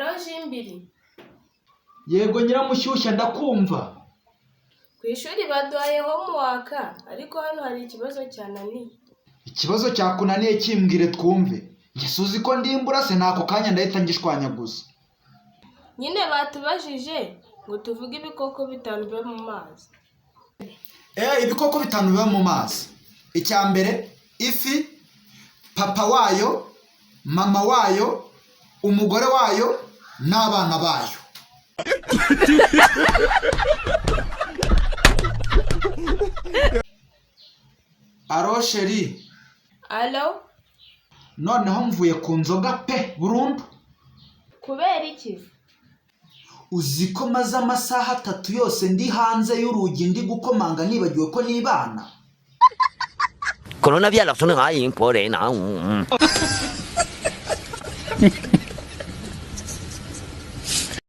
Alo Jimbiri. Yego Nyiramushyushya ndakumva. Ku ishuri baduhaye homework ariko hano hari ikibazo cyananiye. Ikibazo cyakunaniye kimbwire twumve. Yasuzi ko ndimbura se ntako kanya ndahita ngishwanyaguza. Nyine batubajije ngo tuvuge ibikoko bitanu biba mu mazi. Ibikoko bitanu biba mu mazi. Icya mbere ifi, papa wayo, mama wayo, umugore wayo n'abana bayo. Alo sheri. Alo? Noneho mvuye ku nzoga pe burundu. Kubera iki? Uzi ko maze amasaha 3 yose ndi hanze y'urugi ndi gukomanga nibagiwe ko nibana. Coronavirus 呢，还已经破裂了。